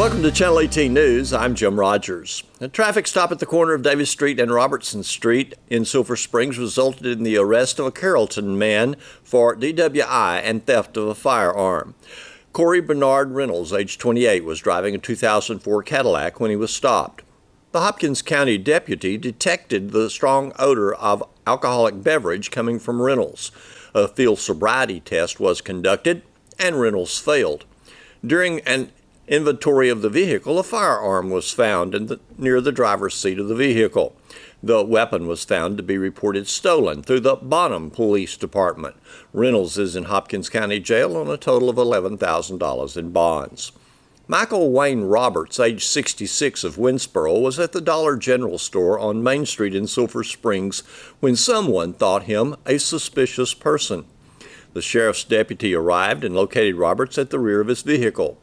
Welcome to Channel 18 News. I'm Jim Rogers. A traffic stop at the corner of Davis Street and Robertson Street in Sulphur Springs resulted in the arrest of a Carrollton man for DWI and theft of a firearm. Corey Bernard Reynolds, age 28, was driving a 2004 Cadillac when he was stopped. The Hopkins County deputy detected the strong odor of alcoholic beverage coming from Reynolds. A field sobriety test was conducted and Reynolds failed. During an inventory of the vehicle, a firearm was found near the driver's seat of the vehicle. The weapon was found to be reported stolen through the Bonham Police Department. Reynolds is in Hopkins County Jail on a total of $11,000 in bonds. Michael Wayne Roberts, age 66, of Winsboro, was at the Dollar General store on Main Street in Sulphur Springs when someone thought him a suspicious person. The sheriff's deputy arrived and located Roberts at the rear of his vehicle.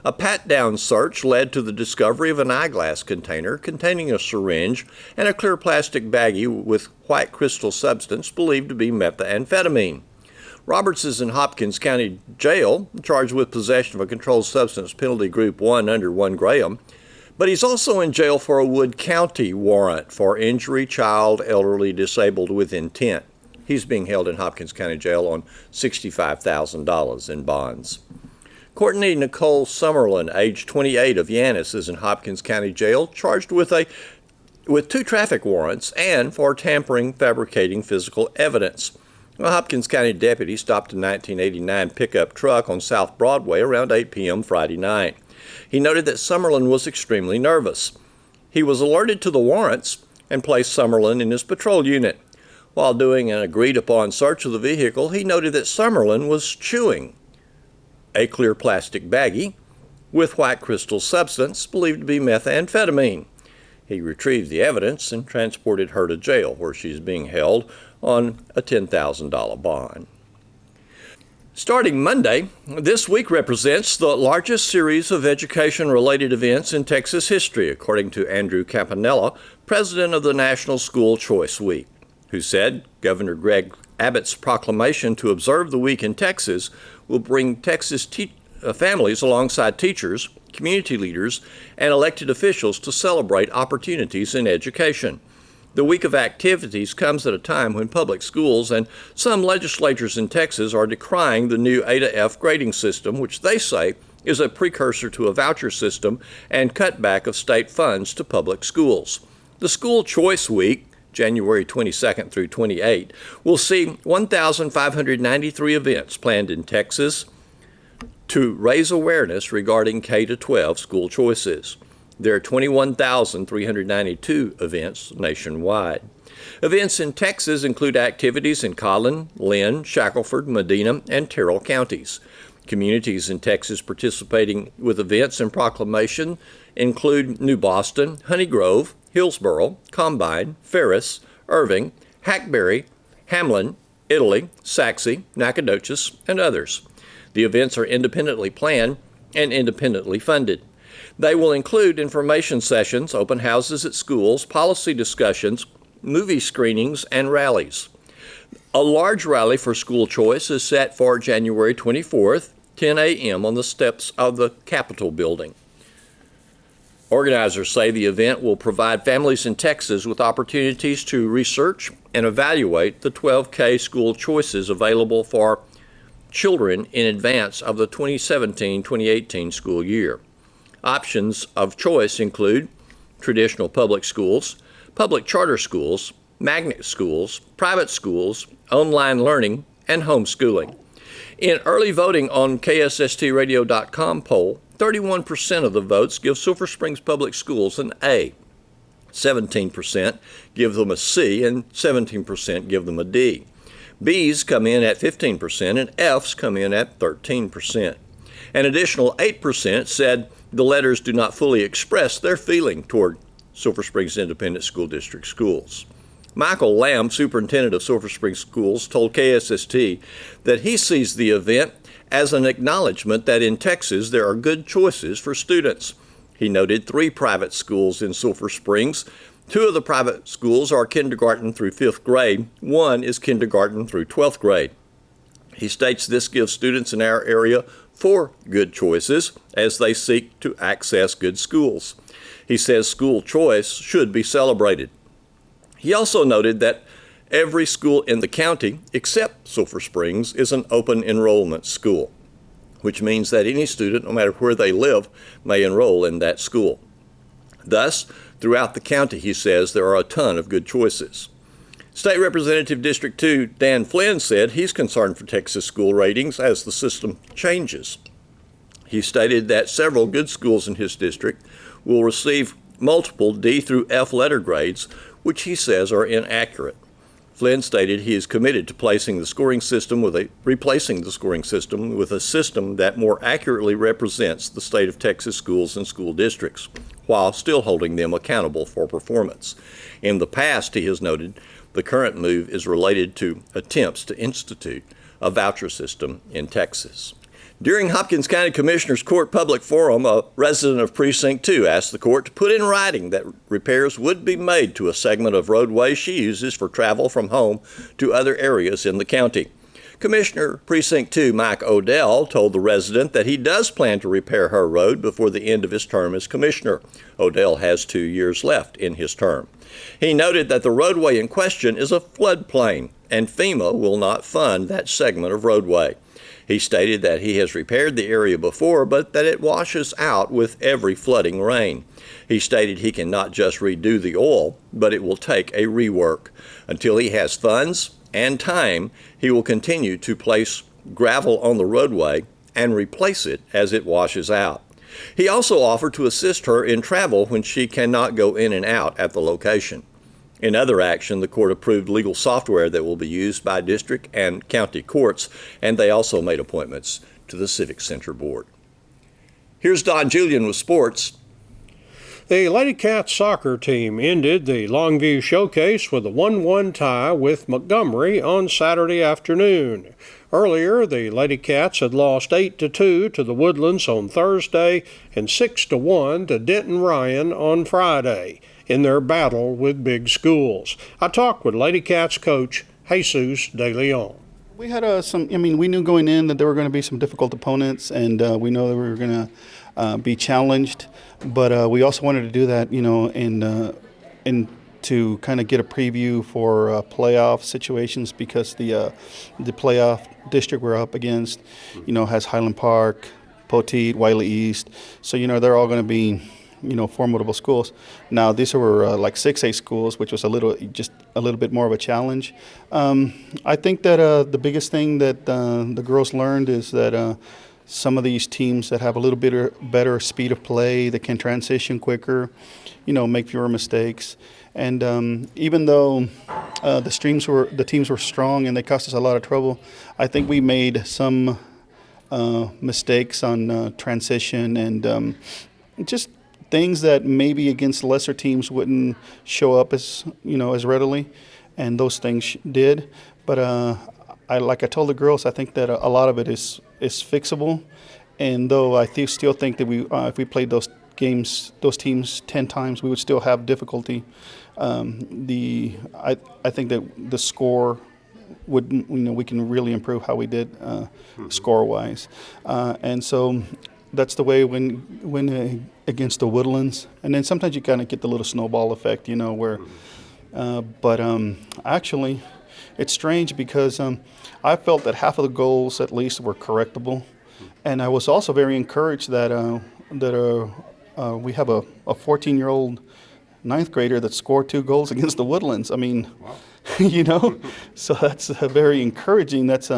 A pat-down search led to the discovery of an eyeglass container containing a syringe and a clear plastic baggie with white crystal substance believed to be methamphetamine. Roberts is in Hopkins County Jail, charged with possession of a controlled substance penalty group 1 under 1 gram, but he's also in jail for a Wood County warrant for injury, child, elderly, disabled with intent. He's being held in Hopkins County Jail on $65,000 in bonds. Courtney Nicole Summerlin, age 28, of Yannis, is in Hopkins County Jail, charged with 2 traffic warrants and for tampering, fabricating physical evidence. A Hopkins County deputy stopped a 1989 pickup truck on South Broadway around 8 p.m. Friday night. He noted that Summerlin was extremely nervous. He was alerted to the warrants and placed Summerlin in his patrol unit. While doing an agreed-upon search of the vehicle, he noted that Summerlin was chewing a clear plastic baggie with white crystal substance believed to be methamphetamine. He retrieved the evidence and transported her to jail, where she's being held on a $10,000 bond. Starting Monday, this week represents the largest series of education-related events in Texas history, according to Andrew Campanella, president of the National School Choice Week, who said Governor Greg Abbott's proclamation to observe the week in Texas will bring Texas families alongside teachers, community leaders, and elected officials to celebrate opportunities in education. The week of activities comes at a time when public schools and some legislatures in Texas are decrying the new A to F grading system, which they say is a precursor to a voucher system and cutback of state funds to public schools. The School Choice Week, January 22nd through 28, will see 1,593 events planned in Texas to raise awareness regarding K-12 school choices. There are 21,392 events nationwide. Events in Texas include activities in Collin, Lynn, Shackelford, Medina, and Terrell counties. Communities in Texas participating with events and proclamation include New Boston, Honey Grove, Hillsboro, Combine, Ferris, Irving, Hackberry, Hamlin, Italy, Saxe, Nacogdoches, and others. The events are independently planned and independently funded. They will include information sessions, open houses at schools, policy discussions, movie screenings, and rallies. A large rally for school choice is set for January 24th, 10 a.m. on the steps of the Capitol building. Organizers say the event will provide families in Texas with opportunities to research and evaluate the 12K school choices available for children in advance of the 2017-2018 school year. Options of choice include traditional public schools, public charter schools, magnet schools, private schools, online learning, and homeschooling. In early voting on KSSTradio.com poll, 31% of the votes give Sulphur Springs Public Schools an A. 17% give them a C, and 17% give them a D. B's come in at 15%, and F's come in at 13%. An additional 8% said the letters do not fully express their feeling toward Sulphur Springs Independent School District schools. Michael Lamb, superintendent of Sulphur Springs Schools, told KSST that he sees the event as an acknowledgement that in Texas there are good choices for students. He noted 3 private schools in Sulphur Springs. 2 of the private schools are kindergarten through 5th grade. 1 is kindergarten through 12th grade. He states this gives students in our area for good choices as they seek to access good schools. He says school choice should be celebrated. He also noted that every school in the county, except Sulphur Springs, is an open enrollment school, which means that any student, no matter where they live, may enroll in that school. Thus, throughout the county, he says, there are a ton of good choices. State Representative District 2 Dan Flynn said he's concerned for Texas school ratings as the system changes. He stated that several good schools in his district will receive multiple D through F letter grades, which he says are inaccurate. Flynn stated he is committed to replacing the scoring system with a system that more accurately represents the state of Texas schools and school districts, while still holding them accountable for performance. In the past, he has noted, the current move is related to attempts to institute a voucher system in Texas. During Hopkins County Commissioners Court Public Forum, a resident of Precinct 2 asked the court to put in writing that repairs would be made to a segment of roadway she uses for travel from home to other areas in the county. Commissioner Precinct 2 Mike Odell told the resident that he does plan to repair her road before the end of his term as commissioner. Odell has 2 years left in his term. He noted that the roadway in question is a floodplain, and FEMA will not fund that segment of roadway. He stated that he has repaired the area before, but that it washes out with every flooding rain. He stated he can not just redo the oil, but it will take a rework. Until he has funds and time, he will continue to place gravel on the roadway and replace it as it washes out. He also offered to assist her in travel when she cannot go in and out at the location. In other action, the court approved legal software that will be used by district and county courts, and they also made appointments to the Civic Center Board. Here's Don Julian with sports. The Lady Cats soccer team ended the Longview Showcase with a 1-1 tie with Montgomery on Saturday afternoon. Earlier, the Lady Cats had lost 8-2 to the Woodlands on Thursday and 6-1 to Denton Ryan on Friday in their battle with big schools. I talked with Lady Cats coach Jesus De Leon. We had we knew going in that there were going to be some difficult opponents, and we know that we were going to be challenged. But we also wanted to do that, and to kind of get a preview for playoff situations, because the playoff district we're up against, has Highland Park, Poteet, Wiley East. So, they're all going to be, formidable schools. Now, these were like 6A schools, which was a little bit more of a challenge. I think that the biggest thing that the girls learned is that some of these teams that have a little bit better speed of play, that can transition quicker, make fewer mistakes. And even though the teams were strong and they cost us a lot of trouble, I think we made some mistakes on transition and just things that maybe against lesser teams wouldn't show up as readily, and those things did. But like I told the girls, I think that a lot of it is fixable. And though I still think that if we played those teams 10 times, we would still have difficulty. I think that the score would, we can really improve how we did score-wise. And so that's the way when against the Woodlands. And then sometimes you kind of get the little snowball effect, where. But actually, it's strange because I felt that half of the goals at least were correctable. And I was also very encouraged that we have a 14-year-old ninth grader that scored 2 goals against the Woodlands. I mean, wow. So that's very encouraging. That's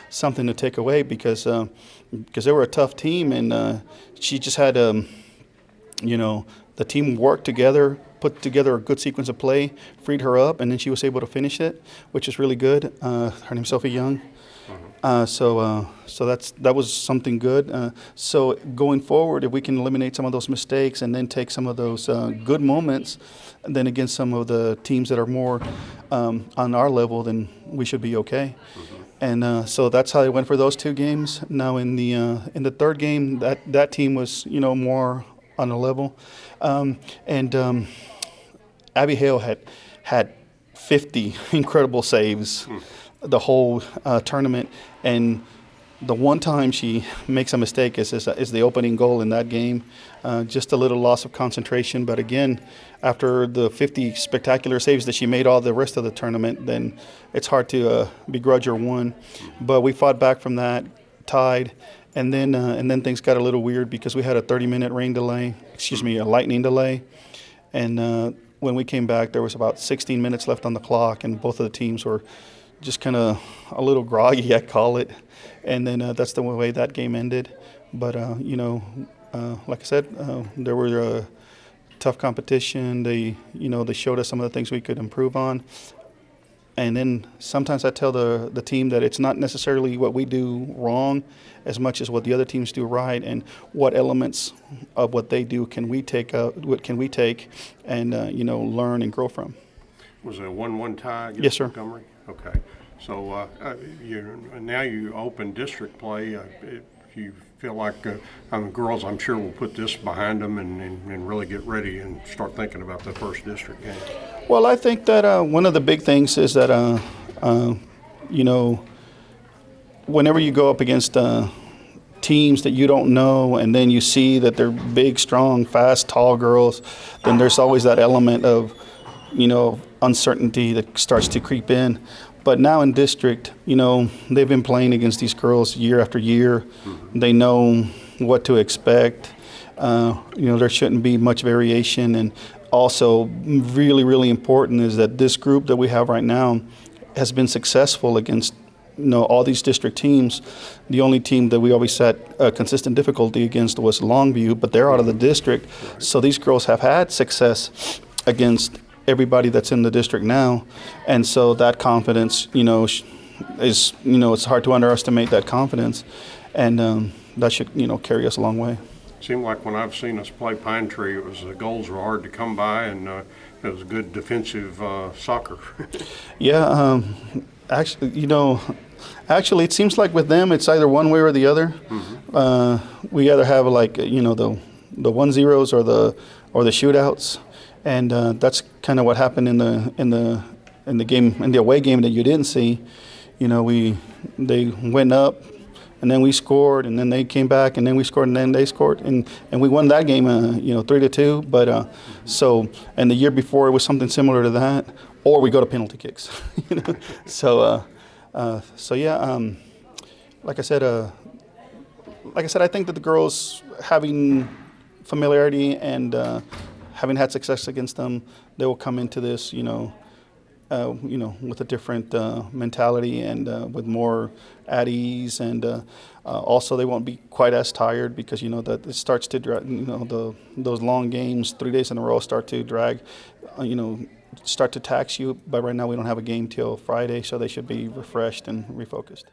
something to take away because they were a tough team, and she just had, the team worked together, put together a good sequence of play, freed her up, and then she was able to finish it, which is really good. Her name's Sophie Young. So that was something good. So going forward, if we can eliminate some of those mistakes and then take some of those good moments, and then against some of the teams that are more on our level, then we should be okay. And so that's how it went for those 2 games. Now in the third game, that team was more on a level, and Abby Hale had 50 incredible saves the whole tournament, and The one time she makes a mistake is the opening goal in that game. Just a little loss of concentration. But again, after the 50 spectacular saves that she made all the rest of the tournament, then it's hard to begrudge her one. But we fought back from that, tied. And then things got a little weird because we had a 30-minute a lightning delay. And when we came back, there was about 16 minutes left on the clock, and both of the teams were just kind of a little groggy, I call it. And then that's the way that game ended. But, like I said, there were tough competition. They showed us some of the things we could improve on. And then sometimes I tell the team that it's not necessarily what we do wrong as much as what the other teams do right, and what elements of what they do can we take and learn and grow from. Was it a 1-1 tie against Yes, sir. Montgomery? Okay. So now you open district play. You feel like girls, I'm sure, will put this behind them and really get ready and start thinking about the first district game. Well, I think that one of the big things is that, whenever you go up against teams that you don't know, and then you see that they're big, strong, fast, tall girls, then there's always that element of, uncertainty that starts to creep in. But now in district, they've been playing against these girls year after year. Mm-hmm. They know what to expect. There shouldn't be much variation. And also, really, really important is that this group that we have right now has been successful against all these district teams. The only team that we always set a consistent difficulty against was Longview, but they're out of the district. So these girls have had success against everybody that's in the district now. And so that confidence, is, it's hard to underestimate that confidence. And that should, carry us a long way. Seemed like when I've seen us play Pine Tree, the goals were hard to come by, and it was good defensive soccer. Yeah, actually, it seems like with them, it's either one way or the other. Mm-hmm. We either have the 1-0s or the shootouts, and that's kind of what happened in the away game that you didn't see. They went up, and then we scored, and then they came back, and then we scored, and then they scored, and we won that game, 3-2. But and the year before it was something similar to that, or we go to penalty kicks. So yeah. Like I said, I think that the girls having familiarity and having had success against them, they will come into this, with a different mentality and with more at ease, and also they won't be quite as tired because that it starts to drag. Those long games, 3 days in a row, start to drag. Start to tax you. But right now we don't have a game till Friday, so they should be refreshed and refocused.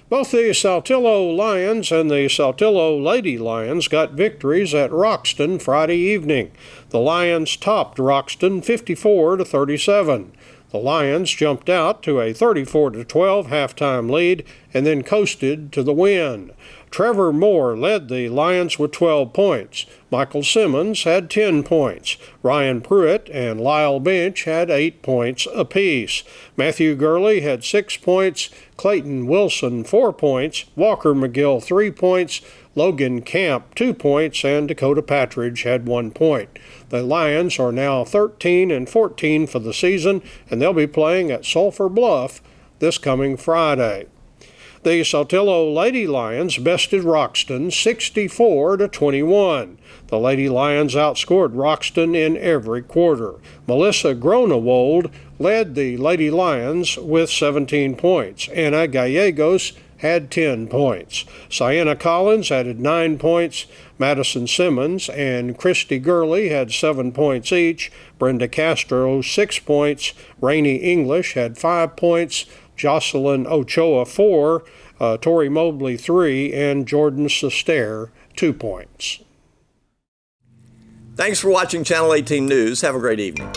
Both the Saltillo Lions and the Saltillo Lady Lions got victories at Roxton Friday evening. The Lions topped Roxton 54-37. The Lions jumped out to a 34-12 halftime lead and then coasted to the win. Trevor Moore led the Lions with 12 points. Michael Simmons had 10 points. Ryan Pruitt and Lyle Bench had 8 points apiece. Matthew Gurley had 6 points. Clayton Wilson 4 points. Walker McGill 3 points. Logan Camp 2 points, and Dakota Patridge had 1 point. The Lions are now 13-14 for the season, and they'll be playing at Sulphur Bluff this coming Friday. The Saltillo Lady Lions bested Roxton 64-21. The Lady Lions outscored Roxton in every quarter. Melissa Groenewold led the Lady Lions with 17 points. Anna Gallegos had 10 points. Sienna Collins added 9 points. Madison Simmons and Christy Gurley had 7 points each. Brenda Castro 6 points. Rainey English had 5 points. Jocelyn Ochoa 4, Tori Mobley 3, and Jordan Sestair 2 points. Thanks for watching Channel 18 News. Have a great evening.